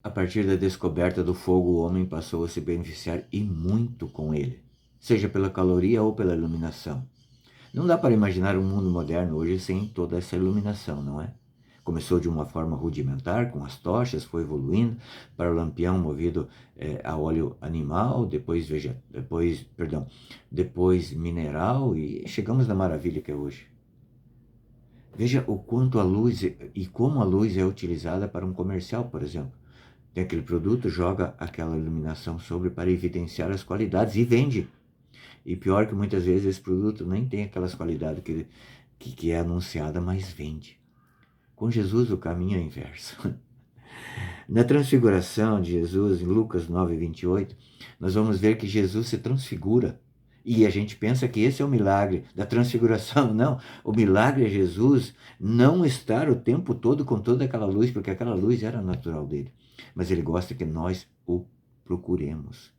A partir da descoberta do fogo, o homem passou a se beneficiar e muito com ele, seja pela caloria ou pela iluminação. Não dá para imaginar um mundo moderno hoje sem toda essa iluminação, não é? Começou de uma forma rudimentar, com as tochas, foi evoluindo para o lampião movido a óleo animal, depois mineral e chegamos na maravilha que é hoje. Veja o quanto a luz e como a luz é utilizada para um comercial, por exemplo. Tem aquele produto, joga aquela iluminação sobre para evidenciar as qualidades e vende. E pior que muitas vezes esse produto nem tem aquelas qualidades que é anunciada, mas vende. Com Jesus o caminho é inverso. Na transfiguração de Jesus, em Lucas 9:28, nós vamos ver que Jesus se transfigura. E a gente pensa que esse é o milagre da transfiguração. Não, o milagre é Jesus não estar o tempo todo com toda aquela luz, porque aquela luz era natural dele. Mas ele gosta que nós o procuremos.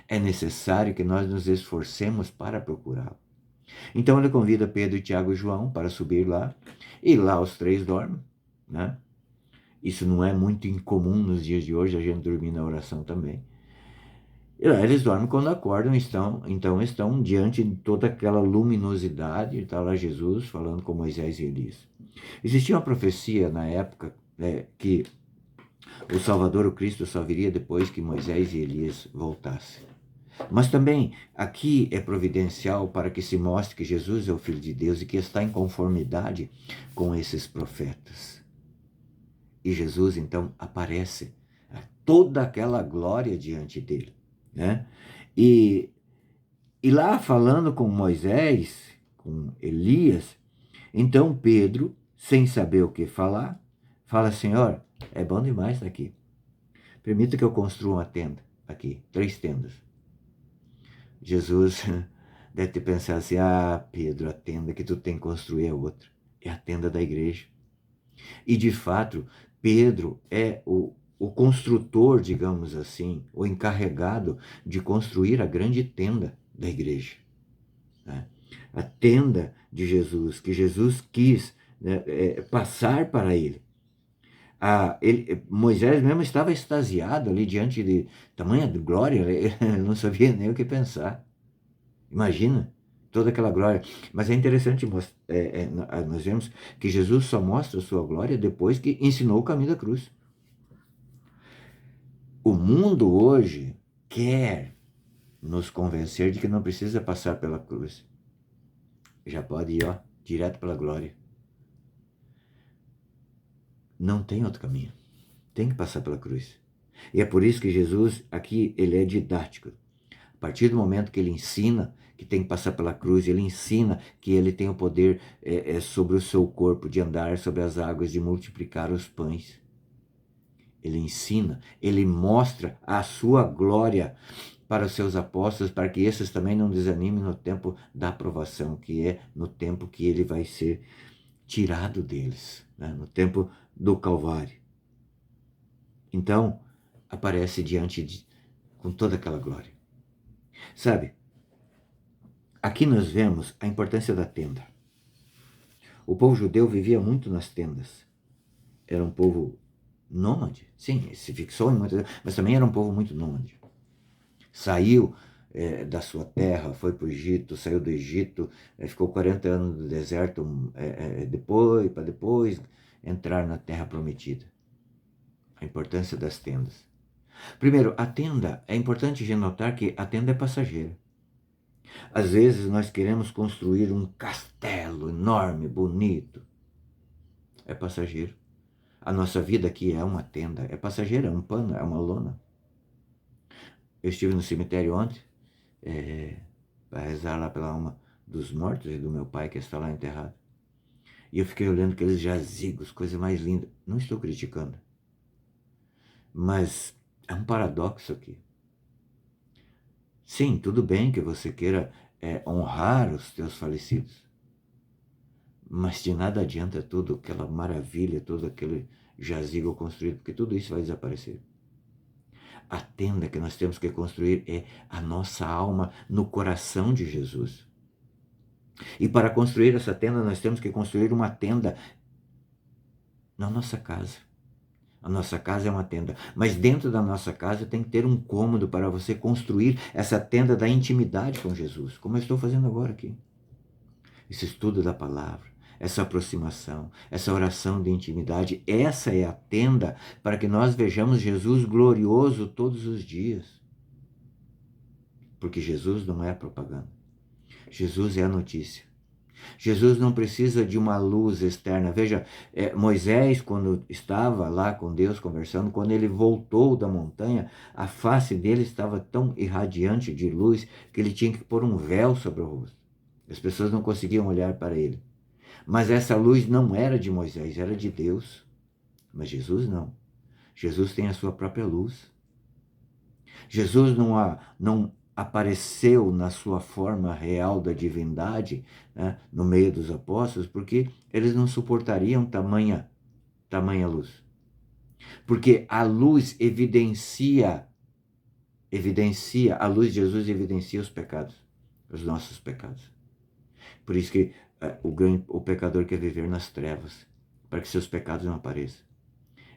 É necessário que nós nos esforcemos para procurá-lo. Então ele convida Pedro, Tiago e João para subir lá, e lá os três dormem, né? Isso não é muito incomum nos dias de hoje, a gente dormir na oração também. E lá eles dormem quando acordam, então estão diante de toda aquela luminosidade, está lá Jesus falando com Moisés e Elias. Existia uma profecia na época que o Salvador, o Cristo, só viria depois que Moisés e Elias voltassem. Mas também aqui é providencial para que se mostre que Jesus é o Filho de Deus e que está em conformidade com esses profetas. E Jesus então aparece toda aquela glória diante dele, né? E lá falando com Moisés, com Elias, então Pedro, sem saber o que falar, fala: Senhor, é bom demais estar aqui. Permita que eu construa uma tenda aqui, 3 tendas. Jesus deve ter pensado assim: ah, Pedro, a tenda que tu tem que construir é outra. É a tenda da igreja. E de fato, Pedro é o construtor, digamos assim, o encarregado de construir a grande tenda da igreja. Né? A tenda de Jesus, que Jesus quis, né, passar para ele. Moisés mesmo estava extasiado ali diante de tamanha glória, ele não sabia nem o que pensar. Imagina toda aquela glória. Mas é interessante, nós vemos que Jesus só mostra a sua glória depois que ensinou o caminho da cruz. O mundo hoje quer nos convencer de que não precisa passar pela cruz. Já pode ir, direto pela glória. Não tem outro caminho. Tem que passar pela cruz. E é por isso que Jesus, aqui, ele é didático. A partir do momento que ele ensina que tem que passar pela cruz, ele ensina que ele tem o poder sobre o seu corpo de andar sobre as águas, de multiplicar os pães. Ele ensina, ele mostra a sua glória para os seus apóstolos, para que esses também não desanimem no tempo da aprovação, que é no tempo que ele vai ser tirado deles, né? No tempo do Calvário. Então, aparece com toda aquela glória. Sabe, aqui nós vemos a importância da tenda. O povo judeu vivia muito nas tendas. Era um povo nômade, sim, se fixou em muitas, mas também era um povo muito nômade. Saiu da sua terra, foi para o Egito, saiu do Egito, ficou 40 anos no deserto, para depois entrar na terra prometida. A importância das tendas. Primeiro, a tenda, é importante notar que a tenda é passageira. Às vezes nós queremos construir um castelo enorme, bonito. É passageiro. A nossa vida aqui é uma tenda, é passageira, é um pano, é uma lona. Eu estive no cemitério ontem, para rezar lá pela alma dos mortos e do meu pai que está lá enterrado. E eu fiquei olhando aqueles jazigos, coisa mais linda. Não estou criticando. Mas é um paradoxo aqui. Sim, tudo bem que você queira honrar os teus falecidos. Mas de nada adianta toda aquela maravilha, todo aquele jazigo construído, porque tudo isso vai desaparecer. A tenda que nós temos que construir é a nossa alma no coração de Jesus. E para construir essa tenda, nós temos que construir uma tenda na nossa casa. A nossa casa é uma tenda, mas dentro da nossa casa tem que ter um cômodo para você construir essa tenda da intimidade com Jesus, como eu estou fazendo agora aqui. Esse estudo da palavra, essa aproximação, essa oração de intimidade, essa é a tenda para que nós vejamos Jesus glorioso todos os dias. Porque Jesus não é propaganda. Jesus é a notícia. Jesus não precisa de uma luz externa. Veja, Moisés, quando estava lá com Deus conversando, quando ele voltou da montanha, a face dele estava tão irradiante de luz que ele tinha que pôr um véu sobre o rosto. As pessoas não conseguiam olhar para ele. Mas essa luz não era de Moisés, era de Deus. Mas Jesus não. Jesus tem a sua própria luz. Jesus não apareceu na sua forma real da divindade, né, no meio dos apóstolos, porque eles não suportariam tamanha luz. Porque a luz a luz de Jesus evidencia os pecados, os nossos pecados. Por isso que o pecador quer viver nas trevas, para que seus pecados não apareçam.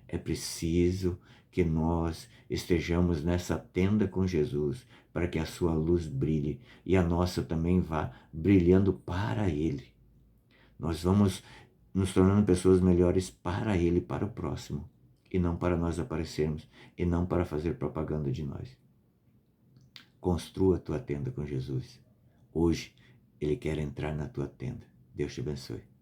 É preciso que nós estejamos nessa tenda com Jesus, para que a sua luz brilhe e a nossa também vá brilhando para Ele. Nós vamos nos tornando pessoas melhores para Ele, para o próximo, e não para nós aparecermos, e não para fazer propaganda de nós. Construa a tua tenda com Jesus. Hoje, Ele quer entrar na tua tenda. Deus te abençoe.